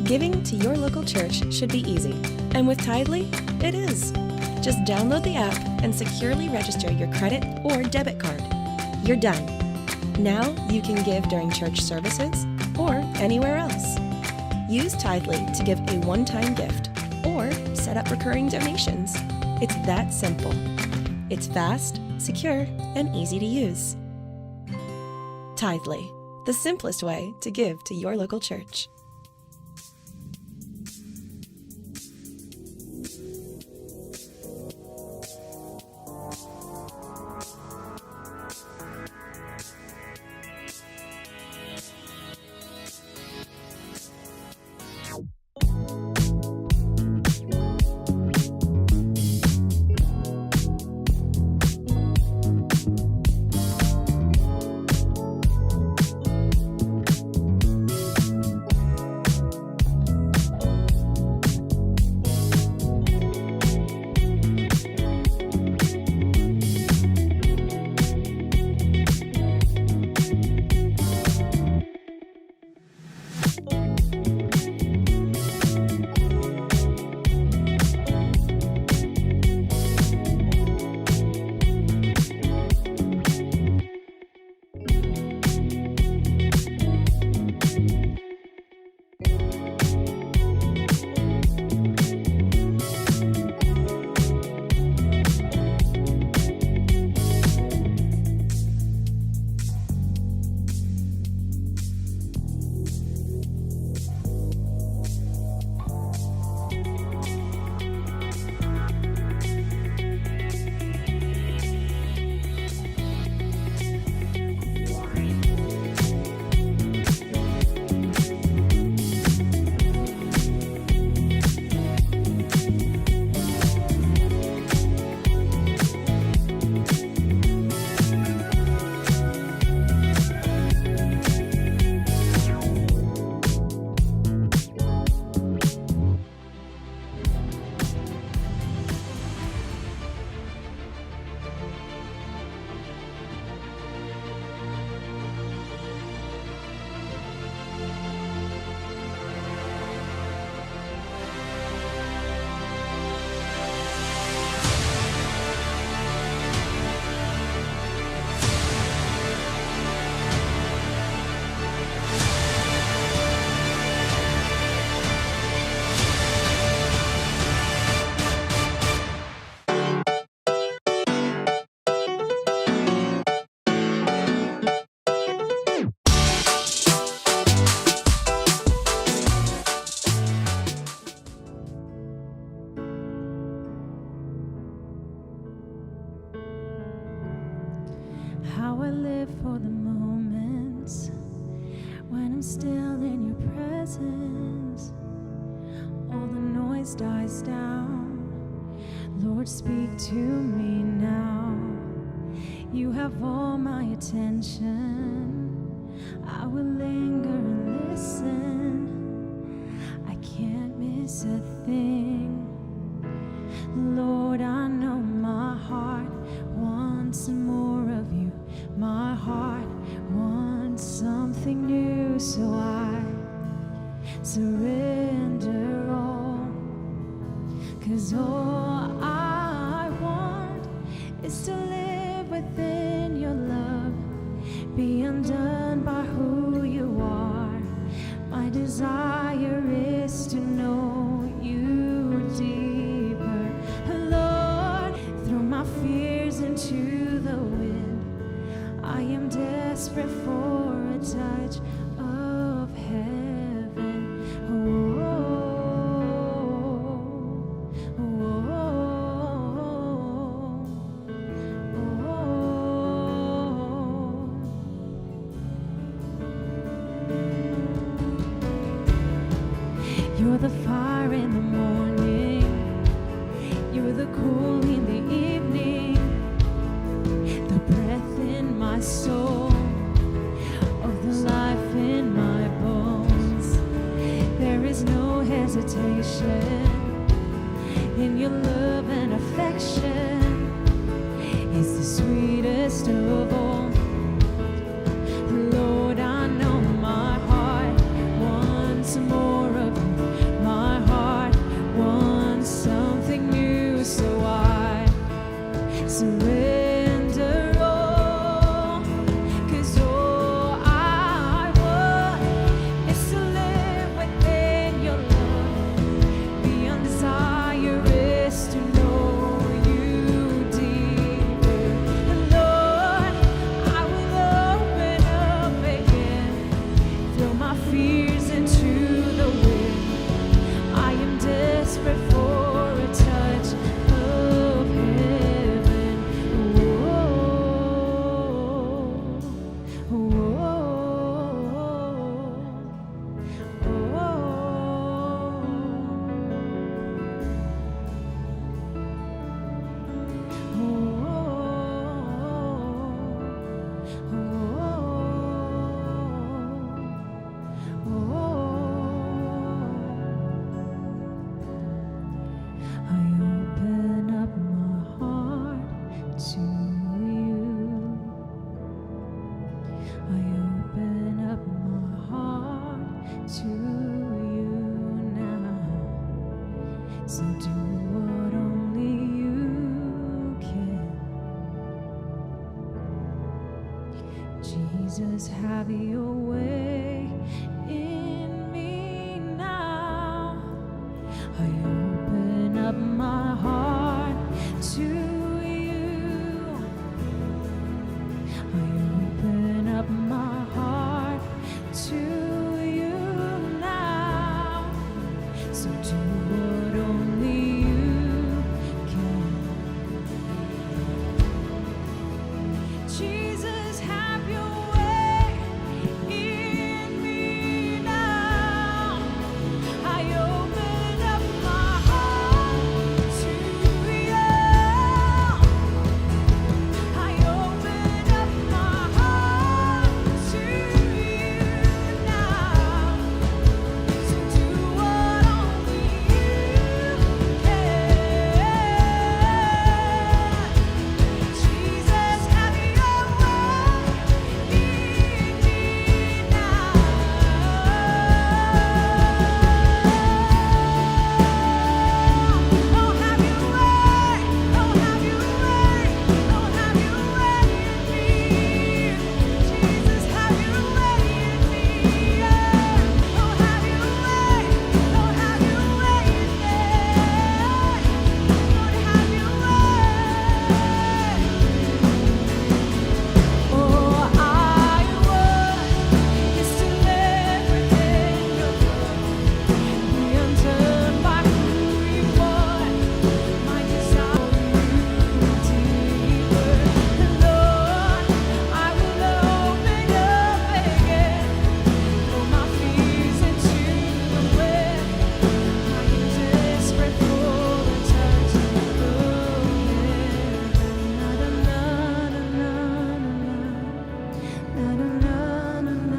Giving to your local church should be easy, and with Tithely, it is. Just download the app and securely register your credit or debit card. You're done. Now you can give during church services or anywhere else. Use Tithely to give a one-time gift or set up recurring donations. It's that simple. It's fast, secure, and easy to use. Tithely, the simplest way to give to your local church. How I live for the moments when I'm still in your presence. All the noise dies down. Lord, speak to me now. You have all my attention. I will linger and listen. I can't miss a thing. Lord, I know my heart wants some more of you. My heart wants something new, so I surrender all. 'Cause all I want is to live within your love, be undone by who you are. My desire is to know you deeper. Lord, throw my fears into the wind. I am desperate for a touch of heaven. Oh, oh, oh, oh, oh. You're the fire in the morning. You're the cool in the evening. The breath in my soul, of the life in my bones. There is no hesitation in your love and affection. It's the sweetest of all. I open up my heart to you now. So do what only you can. Jesus, have your way in me now. I open up my heart to you. I open up my heart to you now. So do what only you can. Jesus, have your way in me now. I open up my heart to you. I open up my heart to you now. So do what only you can. Jesus, have your way in me now. Oh, have your way. Oh, have your way. Oh, have your way in me. Jesus, have your way in me. Oh, have your way. Oh, have your way in me. Lord, have your way. Oh, I want is to live within your love. Be undone by who you are. My desire for you deeper. Lord, I will open up again. Throw my fears into the wind. I am desperate for a touch of heaven. Na na na na na na na na na na.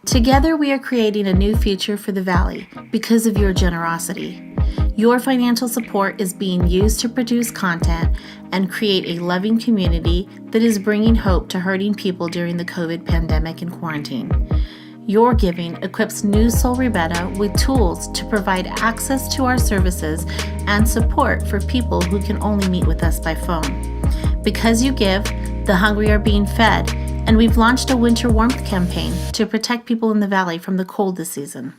Together, we are creating a new future for the Valley because of your generosity. Your financial support is being used to produce content and create a loving community that is bringing hope to hurting people during the COVID pandemic and quarantine. Your giving equips New Soul Rebecca with tools to provide access to our services and support for people who can only meet with us by phone. Because you give, the hungry are being fed, and we've launched a winter warmth campaign to protect people in the Valley from the cold this season.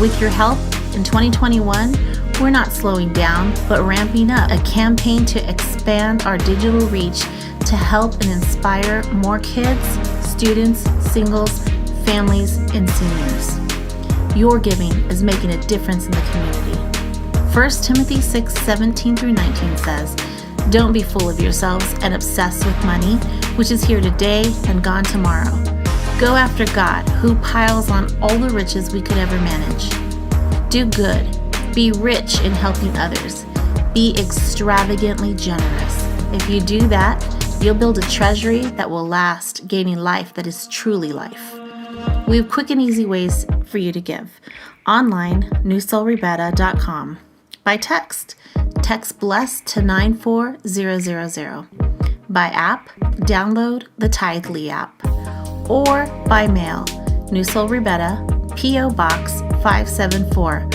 With your help, in 2021, we're not slowing down, but ramping up a campaign to expand our digital reach to help and inspire more kids, students, singles, families, and seniors. Your giving is making a difference in the community. 1 Timothy 6:17 through 19 says, "Don't be full of yourselves and obsessed with money, which is here today and gone tomorrow. Go after God, who piles on all the riches we could ever manage. Do good. Be rich in helping others. Be extravagantly generous. If you do that, you'll build a treasury that will last, gaining life that is truly life." We have quick and easy ways for you to give. Online, newsoulrebecca.com. By text BLESS to 94000. By app, download the Tithely app. Or by mail, New Soul Rebecca, P.O. Box 574,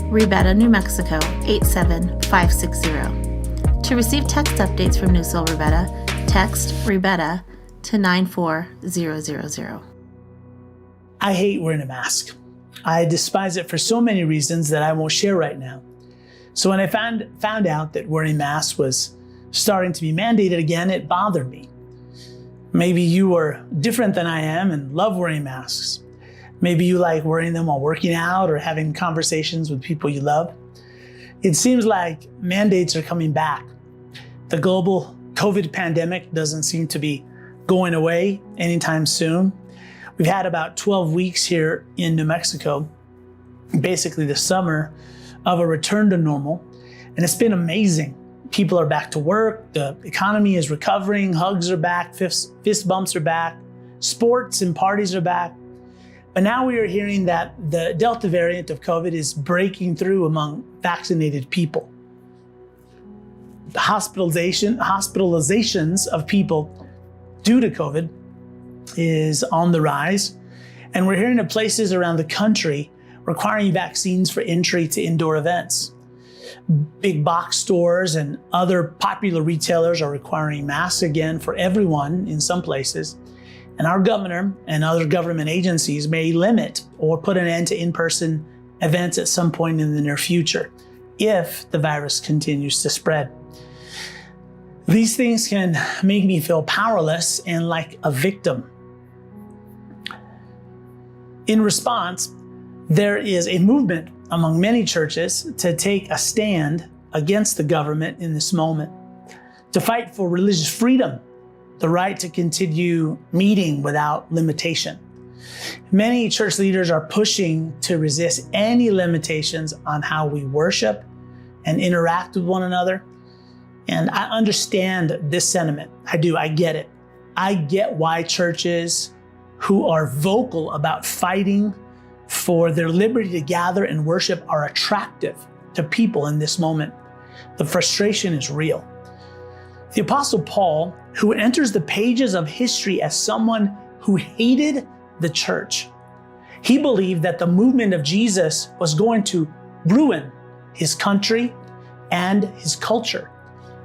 Rebecca, New Mexico 87560. To receive text updates from New Soul Rebecca, text Rebecca to 94000. I hate wearing a mask. I despise it for so many reasons that I won't share right now. So when I found out that wearing masks was starting to be mandated again, it bothered me. Maybe you are different than I am and love wearing masks. Maybe you like wearing them while working out or having conversations with people you love. It seems like mandates are coming back. The global COVID pandemic doesn't seem to be going away anytime soon. We've had about 12 weeks here in New Mexico, basically the summer of a return to normal, and it's been amazing. People are back to work, the economy is recovering, hugs are back, fist bumps are back, sports and parties are back. But now we are hearing that the Delta variant of COVID is breaking through among vaccinated people. The hospitalizations of people due to COVID is on the rise. And we're hearing of places around the country requiring vaccines for entry to indoor events. Big box stores and other popular retailers are requiring masks again for everyone in some places. And our governor and other government agencies may limit or put an end to in-person events at some point in the near future if the virus continues to spread. These things can make me feel powerless and like a victim. In response, there is a movement among many churches to take a stand against the government in this moment, to fight for religious freedom, the right to continue meeting without limitation. Many church leaders are pushing to resist any limitations on how we worship and interact with one another. And I understand this sentiment. I do, I get it. I get why churches who are vocal about fighting for their liberty to gather and worship are attractive to people in this moment. The frustration is real. The Apostle Paul, who enters the pages of history as someone who hated the church, he believed that the movement of Jesus was going to ruin his country and his culture.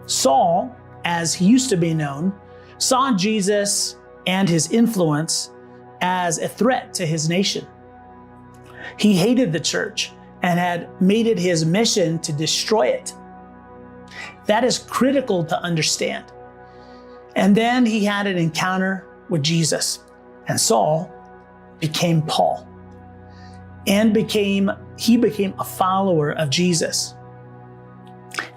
Saul, as he used to be known, saw Jesus and his influence as a threat to his nation. He hated the church and had made it his mission to destroy it. That is critical to understand. And then he had an encounter with Jesus, and Saul became Paul, and he became a follower of Jesus.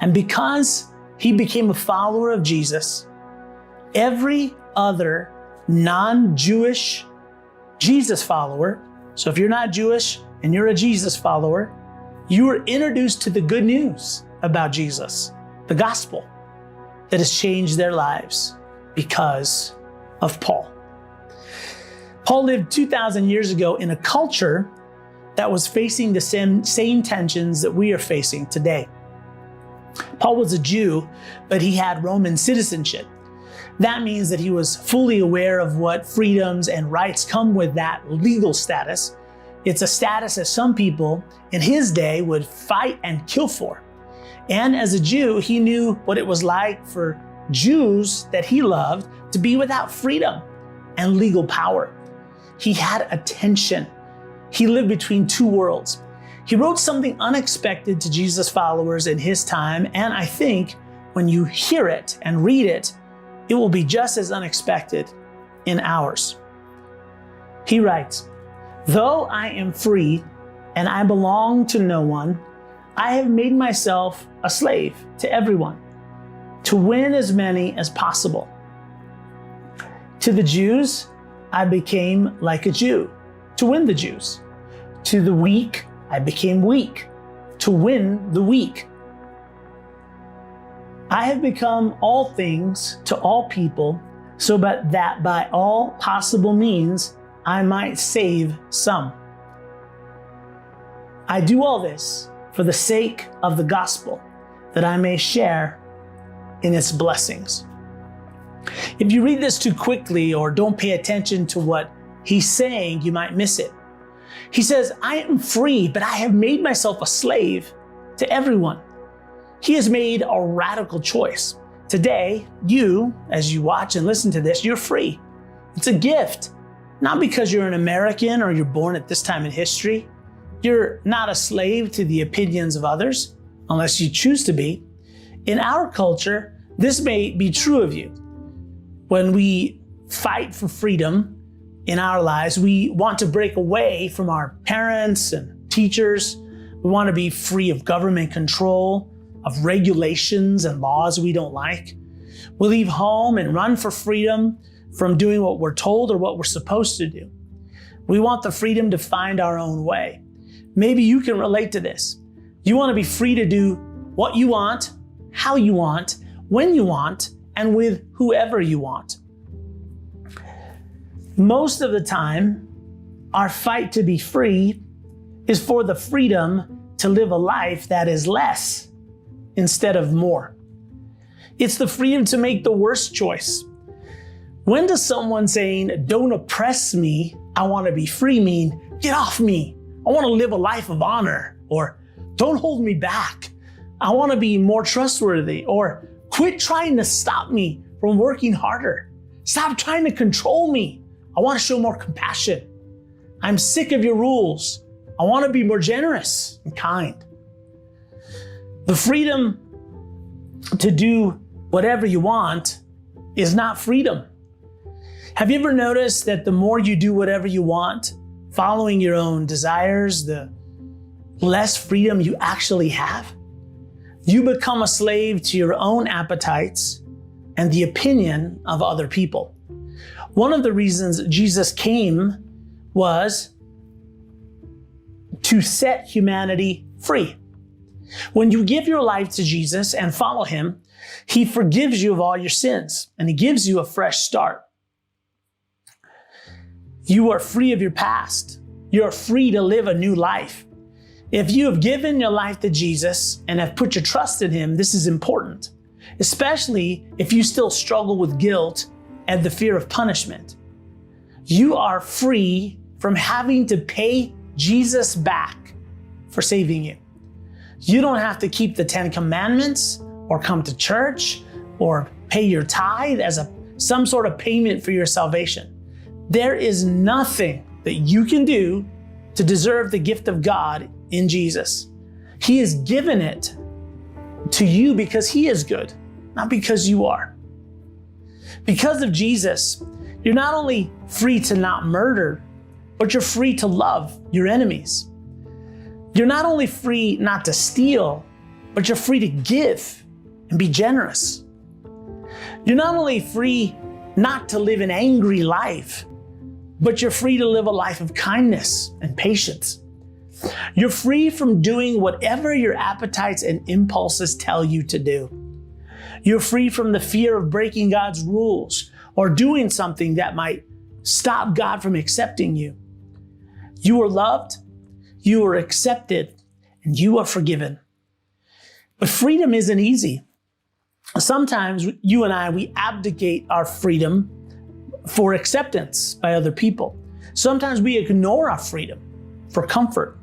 And because he became a follower of Jesus, every other non-Jewish Jesus follower, so if you're not Jewish and you're a Jesus follower, you were introduced to the good news about Jesus, the gospel that has changed their lives because of Paul. Paul lived 2,000 years ago in a culture that was facing the same tensions that we are facing today. Paul was a Jew, but he had Roman citizenship. That means that he was fully aware of what freedoms and rights come with that legal status. It's a status that some people in his day would fight and kill for. And as a Jew, he knew what it was like for Jews that he loved to be without freedom and legal power. He had a tension. He lived between two worlds. He wrote something unexpected to Jesus' followers in his time, and I think when you hear it and read it, it will be just as unexpected in ours. He writes, "Though I am free and I belong to no one, I have made myself a slave to everyone, to win as many as possible. To the Jews, I became like a Jew, to win the Jews. To the weak, I became weak, to win the weak. I have become all things to all people, so that by all possible means I might save some. I do all this for the sake of the gospel, that I may share in its blessings." If you read this too quickly or don't pay attention to what he's saying, you might miss it. He says, I am free, but I have made myself a slave to everyone. He has made a radical choice. Today, you, as you watch and listen to this, you're free. It's a gift, not because you're an American or you're born at this time in history. You're not a slave to the opinions of others, unless you choose to be. In our culture, this may be true of you. When we fight for freedom in our lives, we want to break away from our parents and teachers, We want to be free of government control, of regulations and laws we don't like. We leave home and run for freedom from doing what we're told or what we're supposed to do. We want the freedom to find our own way. Maybe you can relate to this. You want to be free to do what you want, how you want, when you want, and with whoever you want. Most of the time, our fight to be free is for the freedom to live a life that is less instead of more. It's the freedom to make the worst choice. When does someone saying, "Don't oppress me, I want to be free," mean, "Get off me, I want to live a life of honor," or "Don't hold me back, I want to be more trustworthy," or "Quit trying to stop me from working harder. Stop trying to control me. I want to show more compassion. I'm sick of your rules. I want to be more generous and kind." The freedom to do whatever you want is not freedom. Have you ever noticed that the more you do whatever you want, following your own desires, the less freedom you actually have? You become a slave to your own appetites and the opinion of other people. One of the reasons Jesus came was to set humanity free. When you give your life to Jesus and follow him, he forgives you of all your sins and he gives you a fresh start. You are free of your past. You're free to live a new life. If you have given your life to Jesus and have put your trust in him, this is important, especially if you still struggle with guilt and the fear of punishment. You are free from having to pay Jesus back for saving you. You don't have to keep the 10 Commandments or come to church or pay your tithe as some sort of payment for your salvation. There is nothing that you can do to deserve the gift of God in Jesus. He has given it to you because he is good, not because you are. Because of Jesus, you're not only free to not murder, but you're free to love your enemies. You're not only free not to steal, but you're free to give and be generous. You're not only free not to live an angry life, but you're free to live a life of kindness and patience. You're free from doing whatever your appetites and impulses tell you to do. You're free from the fear of breaking God's rules or doing something that might stop God from accepting you. You are loved, you are accepted, and you are forgiven. But freedom isn't easy. Sometimes you and I, we abdicate our freedom for acceptance by other people. Sometimes we ignore our freedom for comfort.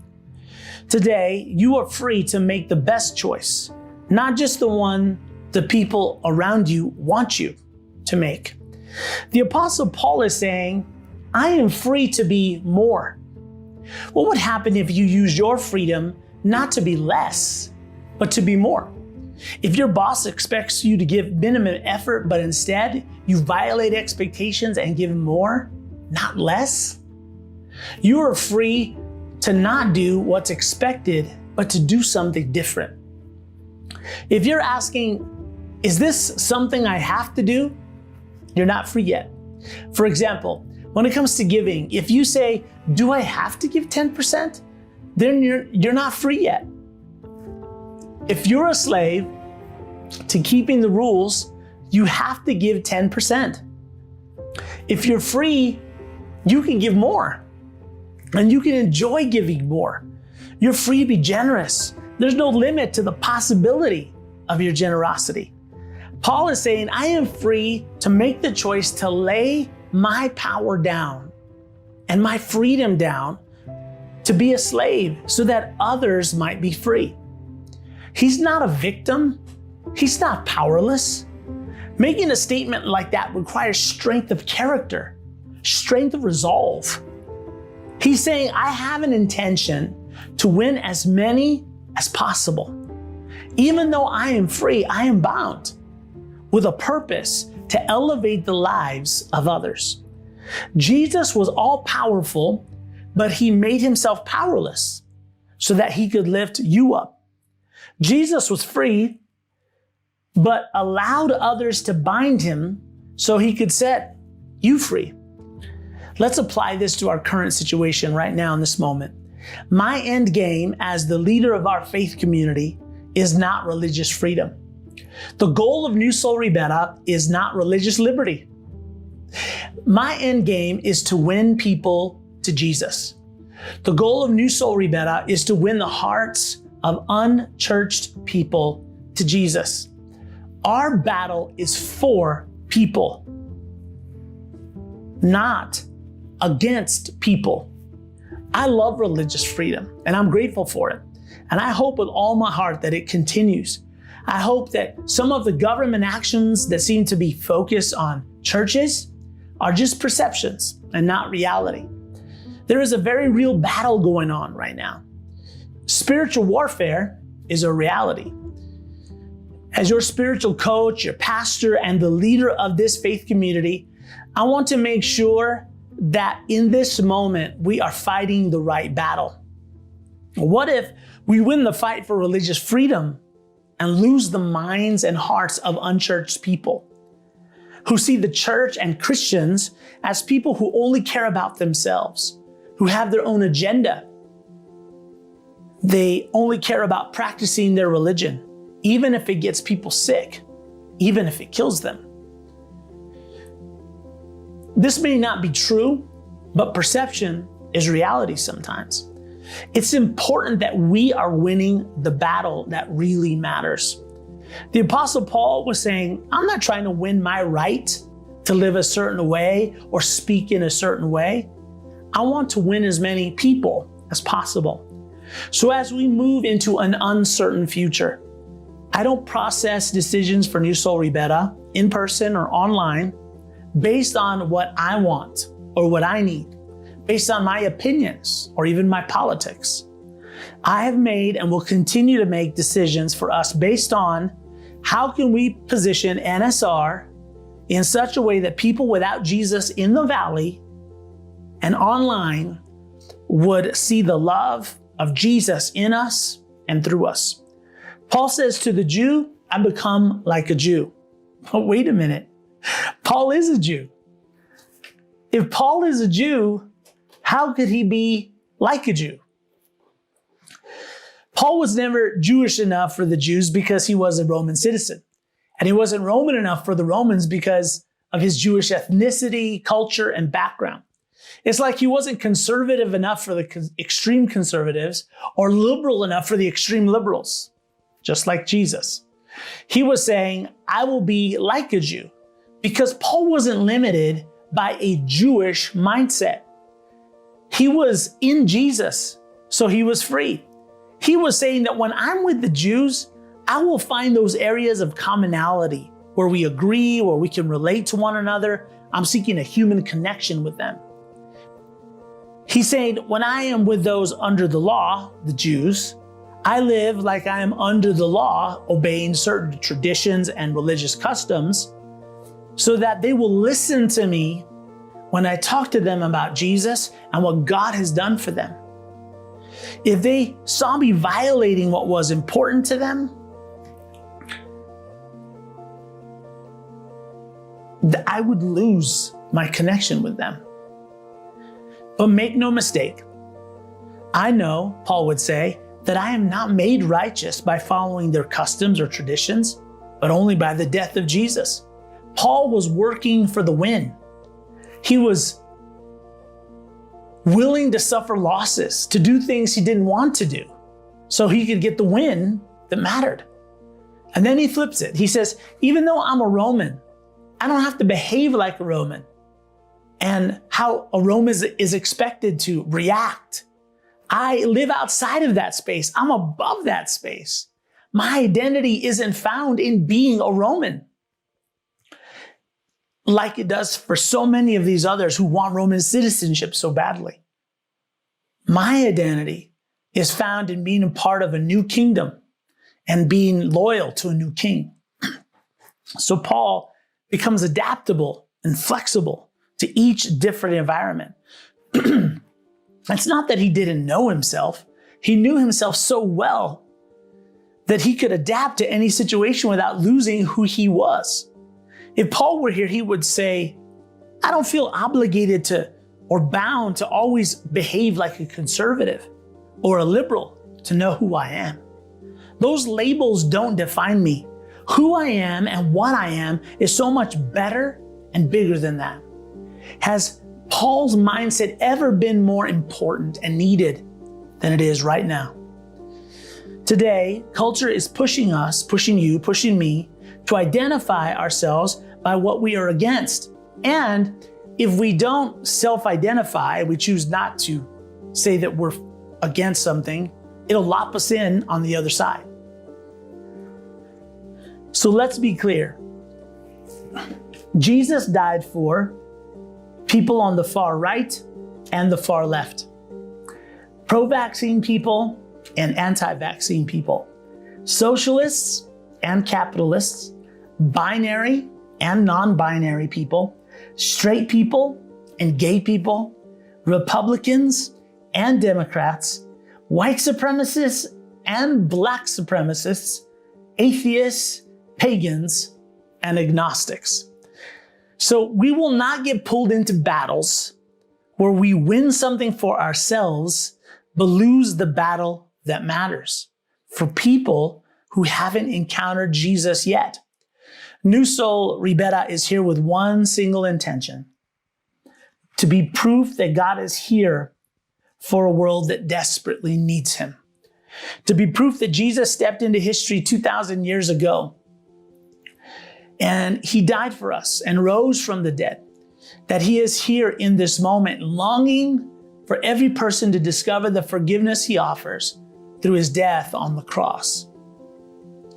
Today, you are free to make the best choice, not just the one the people around you want you to make. The Apostle Paul is saying, I am free to be more. What would happen if you used your freedom not to be less, but to be more? If your boss expects you to give minimum effort, but instead you violate expectations and give more, not less, you are free to not do what's expected, but to do something different. If you're asking, is this something I have to do? You're not free yet. For example, when it comes to giving, if you say, do I have to give 10%? Then you're not free yet. If you're a slave to keeping the rules, you have to give 10%. If you're free, you can give more and you can enjoy giving more. You're free to be generous. There's no limit to the possibility of your generosity. Paul is saying, I am free to make the choice to lay my power down and my freedom down to be a slave so that others might be free. He's not a victim. He's not powerless. Making a statement like that requires strength of character, strength of resolve. He's saying, I have an intention to win as many as possible. Even though I am free, I am bound with a purpose to elevate the lives of others. Jesus was all powerful, but he made himself powerless. so that he could lift you up. Jesus was free, but allowed others to bind him so he could set you free. Let's apply this to our current situation right now in this moment. My end game as the leader of our faith community is not religious freedom. The goal of New Soul Rebetta is not religious liberty. My end game is to win people to Jesus. The goal of New Soul Rebetta is to win the hearts of unchurched people to Jesus. Our battle is for people, not against people. I love religious freedom and I'm grateful for it. And I hope with all my heart that it continues. I hope that some of the government actions that seem to be focused on churches are just perceptions and not reality. There is a very real battle going on right now. Spiritual warfare is a reality. As your spiritual coach, your pastor, and the leader of this faith community, I want to make sure that in this moment, we are fighting the right battle. What if we win the fight for religious freedom and lose the minds and hearts of unchurched people who see the church and Christians as people who only care about themselves, who have their own agenda? They only care about practicing their religion, even if it gets people sick, even if it kills them. This may not be true, but perception is reality sometimes. It's important that we are winning the battle that really matters. The Apostle Paul was saying, I'm not trying to win my right to live a certain way or speak in a certain way. I want to win as many people as possible. So as we move into an uncertain future, I don't process decisions for New Soul Rebetta in person or online based on what I want or what I need, based on my opinions or even my politics. I have made and will continue to make decisions for us based on how can we position NSR in such a way that people without Jesus in the valley and online would see the love of Jesus in us and through us. Paul says to the Jew, I become like a Jew. But wait a minute. Paul is a Jew. If Paul is a Jew, how could he be like a Jew? Paul was never Jewish enough for the Jews because he was a Roman citizen. And he wasn't Roman enough for the Romans because of his Jewish ethnicity, culture, and background. It's like he wasn't conservative enough for the extreme conservatives or liberal enough for the extreme liberals, just like Jesus. He was saying, I will be like a Jew, because Paul wasn't limited by a Jewish mindset. He was in Jesus, so he was free. He was saying that when I'm with the Jews, I will find those areas of commonality where we agree, where we can relate to one another. I'm seeking a human connection with them. He's saying, when I am with those under the law, the Jews, I live like I am under the law, obeying certain traditions and religious customs, so that they will listen to me when I talk to them about Jesus and what God has done for them. If they saw me violating what was important to them, I would lose my connection with them. But make no mistake, I know, Paul would say, that I am not made righteous by following their customs or traditions, but only by the death of Jesus. Paul was working for the win. He was willing to suffer losses, to do things he didn't want to do, so he could get the win that mattered. And then he flips it. He says, even though I'm a Roman, I don't have to behave like a Roman and how a Roman is expected to react. I live outside of that space. I'm above that space. My identity isn't found in being a Roman, like it does for so many of these others who want Roman citizenship so badly. My identity is found in being a part of a new kingdom and being loyal to a new king. So Paul becomes adaptable and flexible to each different environment. It's not that he didn't know himself. He knew himself so well that he could adapt to any situation without losing who he was. If Paul were here, he would say, I don't feel obligated to or bound to always behave like a conservative or a liberal to know who I am. Those labels don't define me. Who I am and what I am is so much better and bigger than that. Has Paul's mindset ever been more important and needed than it is right now? Today, culture is pushing us, pushing you, pushing me to identify ourselves by what we are against. And if we don't self-identify, we choose not to say that we're against something, it'll lop us in on the other side. So let's be clear. Jesus died for people on the far right and the far left. Pro-vaccine people and anti-vaccine people. Socialists and capitalists. Binary and non-binary people. Straight people and gay people. Republicans and Democrats. White supremacists and black supremacists. Atheists, pagans, and agnostics. So we will not get pulled into battles where we win something for ourselves, but lose the battle that matters for people who haven't encountered Jesus yet. New Soul Ribera is here with one single intention: to be proof that God is here for a world that desperately needs him. To be proof that Jesus stepped into history 2,000 years ago and he died for us and rose from the dead. That he is here in this moment, longing for every person to discover the forgiveness he offers through his death on the cross.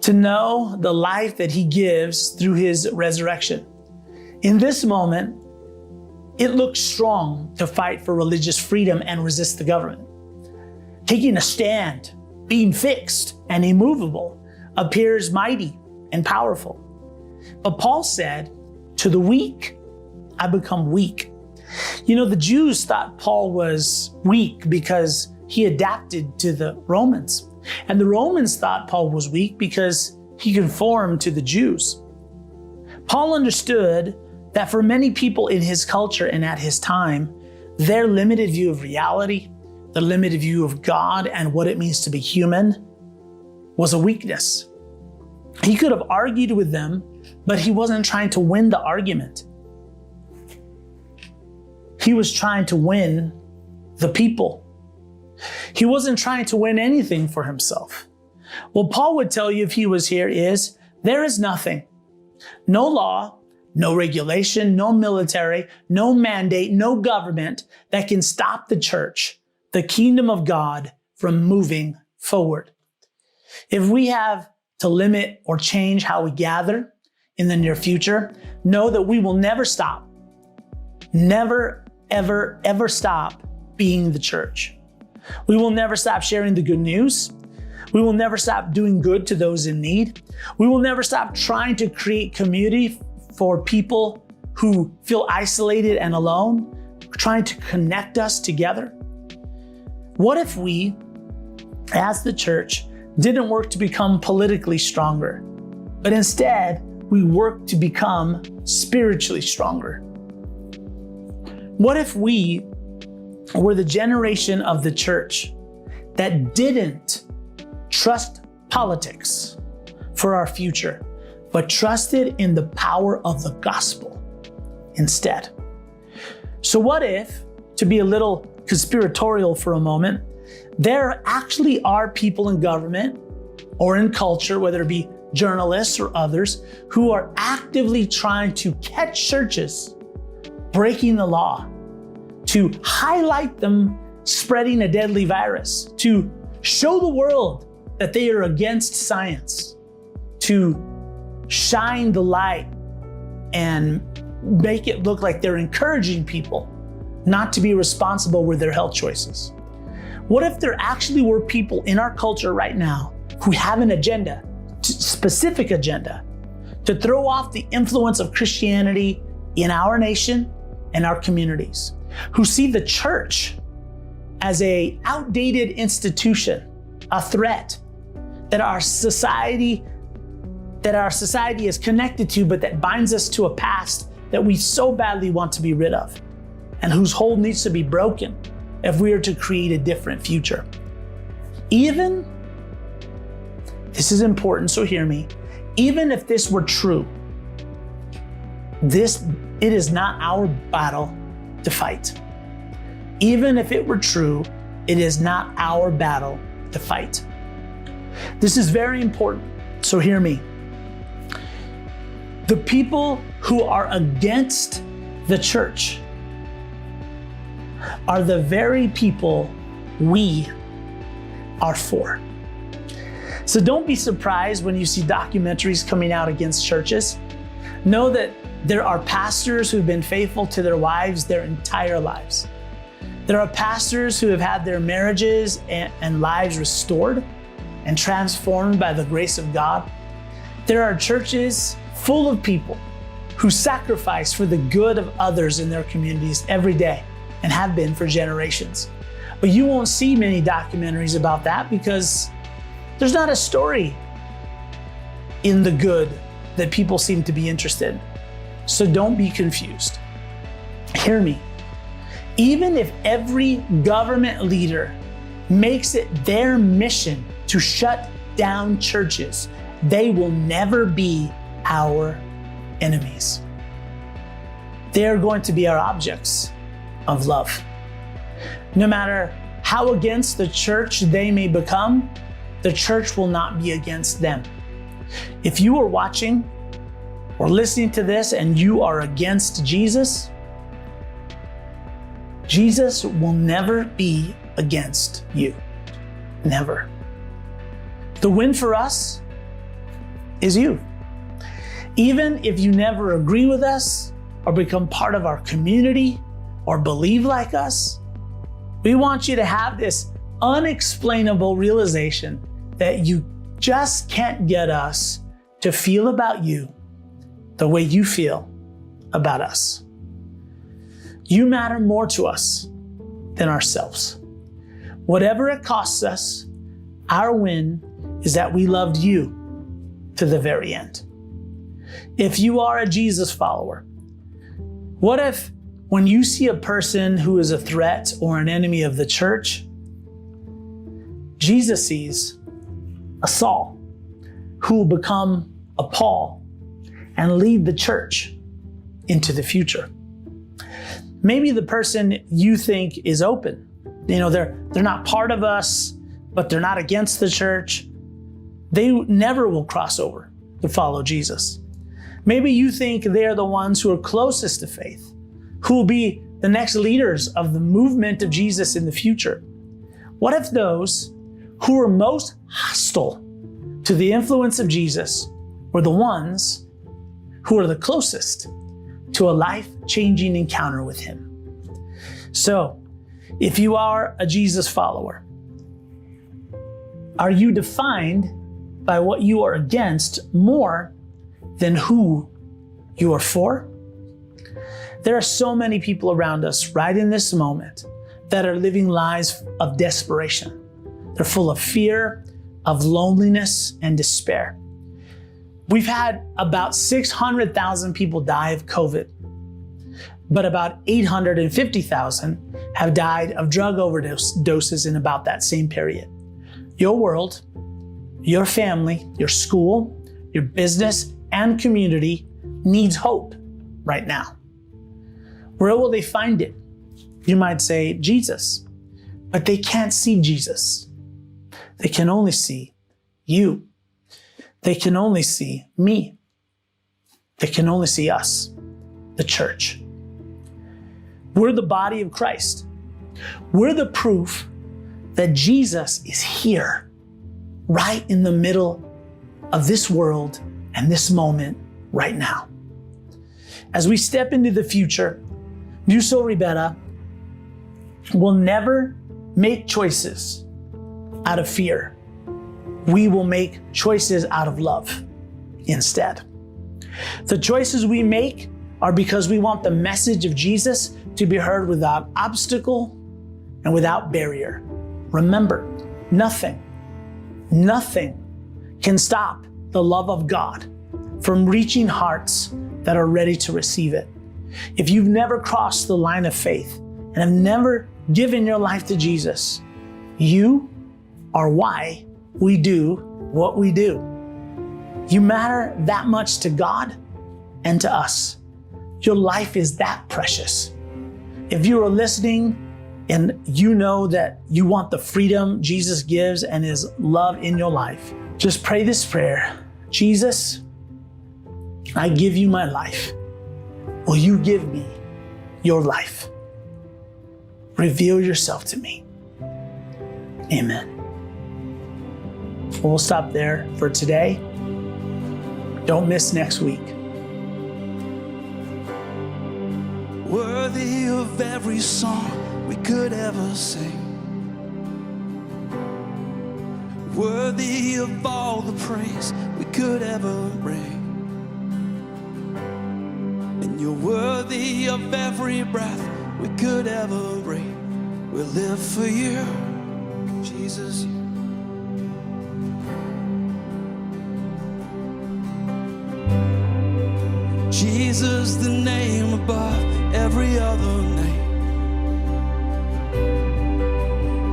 To know the life that he gives through his resurrection. In this moment, it looks strong to fight for religious freedom and resist the government. Taking a stand, being fixed and immovable, appears mighty and powerful. But Paul said, to the weak, I become weak. You know, the Jews thought Paul was weak because he adapted to the Romans. And the Romans thought Paul was weak because he conformed to the Jews. Paul understood that for many people in his culture and at his time, their limited view of reality, the limited view of God and what it means to be human, was a weakness. He could have argued with them, but he wasn't trying to win the argument. He was trying to win the people. He wasn't trying to win anything for himself. What Paul would tell you if he was here is, there is nothing, no law, no regulation, no military, no mandate, no government that can stop the church, the kingdom of God, from moving forward. If we have to limit or change how we gather in the near future, know that we will never stop, never, ever, ever stop being the church. We will never stop sharing the good news. We will never stop doing good to those in need. We will never stop trying to create community for people who feel isolated and alone, trying to connect us together. What if we, as the church, didn't work to become politically stronger, but instead we work to become spiritually stronger? What if we were the generation of the church that didn't trust politics for our future, but trusted in the power of the gospel instead? So what if, to be a little conspiratorial for a moment, there actually are people in government or in culture, whether it be journalists or others, who are actively trying to catch churches breaking the law, to highlight them spreading a deadly virus, to show the world that they are against science, to shine the light and make it look like they're encouraging people not to be responsible with their health choices. What if there actually were people in our culture right now who have an agenda, specific agenda, to throw off the influence of Christianity in our nation and our communities, who see the church as a outdated institution, a threat that our society is connected to, but that binds us to a past that we so badly want to be rid of, and whose hold needs to be broken if we are to create a different future. Even, this is important, so hear me, even if this were true, it is not our battle to fight. Even if it were true, it is not our battle to fight. This is very important, so hear me. The people who are against the church are the very people we are for. So don't be surprised when you see documentaries coming out against churches. Know that there are pastors who've been faithful to their wives their entire lives. There are pastors who have had their marriages and lives restored and transformed by the grace of God. There are churches full of people who sacrifice for the good of others in their communities every day and have been for generations. But you won't see many documentaries about that because there's not a story in the good that people seem to be interested in. So don't be confused. Hear me. Even if every government leader makes it their mission to shut down churches, they will never be our enemies. They're going to be our objects of love. No matter how against the church they may become, the church will not be against them. If you are watching or listening to this and you are against Jesus, Jesus will never be against you. Never. The win for us is you. Even if you never agree with us or become part of our community or believe like us, we want you to have this unexplainable realization that you just can't get us to feel about you the way you feel about us. You matter more to us than ourselves. Whatever it costs us, our win is that we loved you to the very end. If you are a Jesus follower, what if when you see a person who is a threat or an enemy of the church, Jesus sees a Saul who will become a Paul and lead the church into the future? Maybe the person you think is open, they're not part of us, but they're not against the church. They never will cross over to follow Jesus. Maybe you think they're the ones who are closest to faith, who will be the next leaders of the movement of Jesus in the future. What if those who are most hostile to the influence of Jesus were the ones who are the closest to a life-changing encounter with Him? So, if you are a Jesus follower, are you defined by what you are against more than who you are for? There are so many people around us right in this moment that are living lives of desperation. They're full of fear, of loneliness, and despair. We've had about 600,000 people die of COVID, but about 850,000 have died of drug overdoses in about that same period. Your world, your family, your school, your business, and community needs hope right now. Where will they find it? You might say Jesus, but they can't see Jesus. They can only see you. They can only see me. They can only see us, the church. We're the body of Christ. We're the proof that Jesus is here, right in the middle of this world and this moment right now. As we step into the future, New Soul Ribera will never make choices out of fear. We will make choices out of love instead. The choices we make are because we want the message of Jesus to be heard without obstacle and without barrier. Remember, nothing can stop the love of God from reaching hearts that are ready to receive it. If you've never crossed the line of faith and have never given your life to Jesus, you are why we do what we do. You matter that much to God and to us. Your life is that precious. If you are listening and you know that you want the freedom Jesus gives and His love in your life, just pray this prayer. Jesus, I give you my life. Will you give me your life? Reveal yourself to me. Amen. We'll stop there for today. Don't miss next week. Worthy of every song we could ever sing, worthy of all the praise we could ever bring, and you're worthy of every breath we could ever breathe. We'll live for you, Jesus. Jesus, the name above every other name.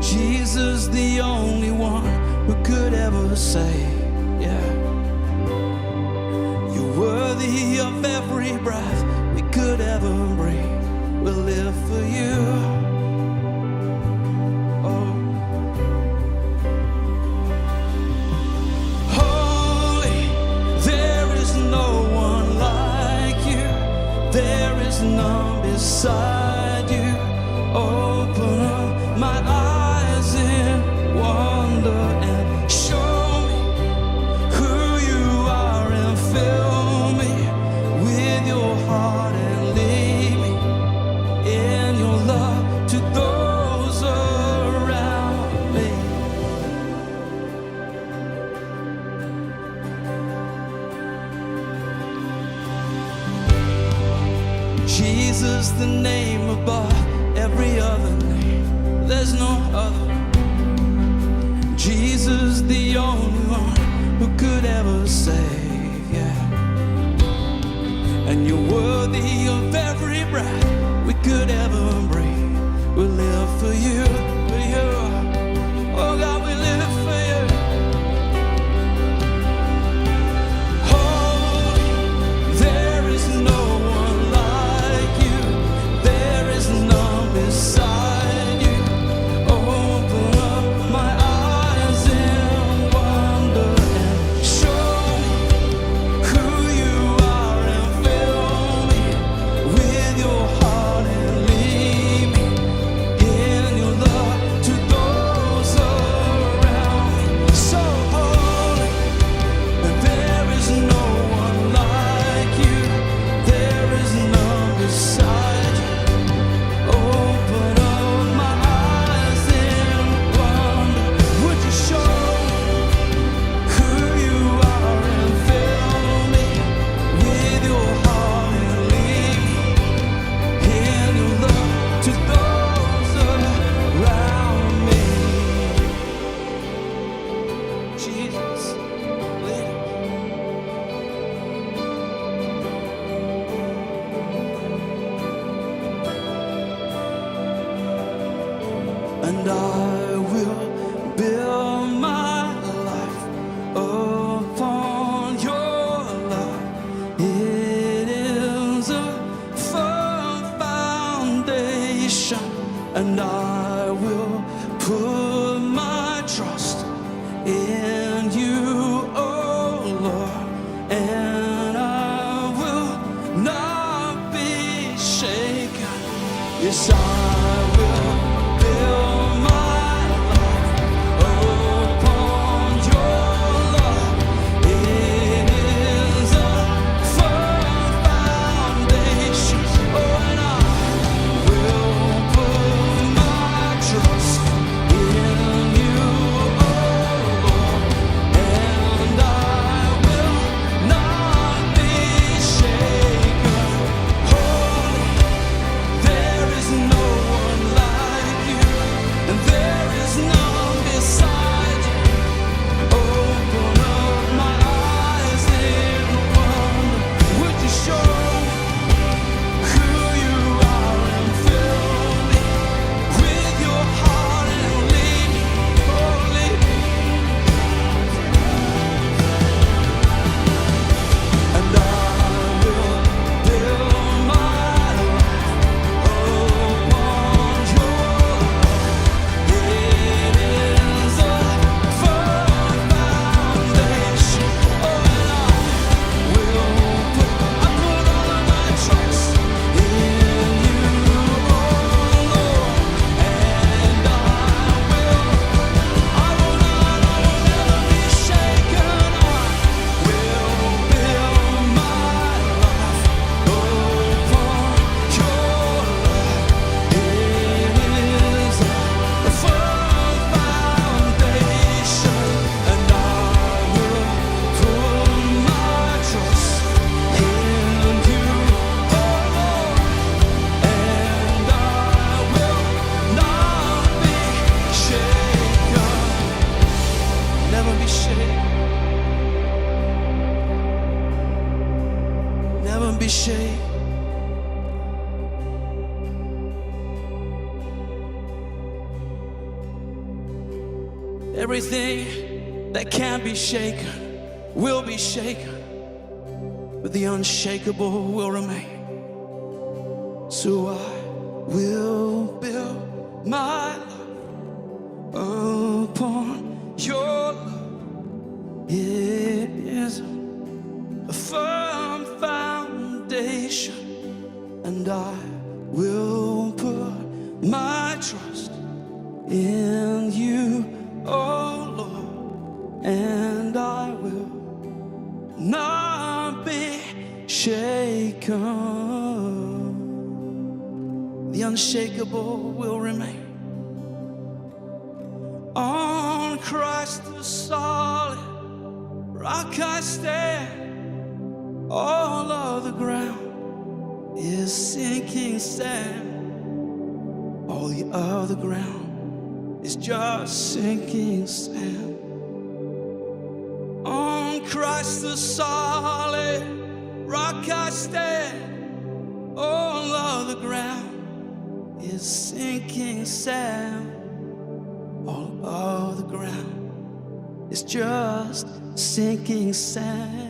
Jesus, the only one who could ever save. Yeah. You're worthy of every breath we could ever breathe. We'll live for you. Oh. Holy, there is no one like you. There is none beside you. Open up my eyes in wonder and show me who you are, and fill me with your heart and lead me in your love to those around me. Jesus, the name above every other name. There's no other. Jesus, the only one who could ever save, yeah. And you're worthy of every breath we could ever breathe. We'll live for you, for you. Oh God, we live for you. Holy, there is no one like you. There is none beside you. Open up my eyes in wonder and show me who you are, and fill me with your heart and lead me in your love to those around me. So holy, and there is no one like you. There is none beside you. Open up my eyes in wonder. Would you show who you are, and fill me with your heart and lead me in your love to those around me. Jesus, lead us. And I will build my life upon your love. It is a firm foundation, and I will put my trust in you, oh Lord, and I will not be shaken. Yes, I will build my life upon your love. It is a firm foundation. Oh, and I will put my be shaken. Everything that can be shaken will be shaken, but the unshakable will remain. So I will build my life upon your love. It is a firm foundation, and I will put my trust in you, oh Lord, and I will not be shaken. The unshakable will remain. On Christ the solid rock I stand. All of the ground is sinking sand. All the other ground is just sinking sand. On Christ the solid rock I stand. All of the ground is sinking sand. All of the ground is just sinking sand.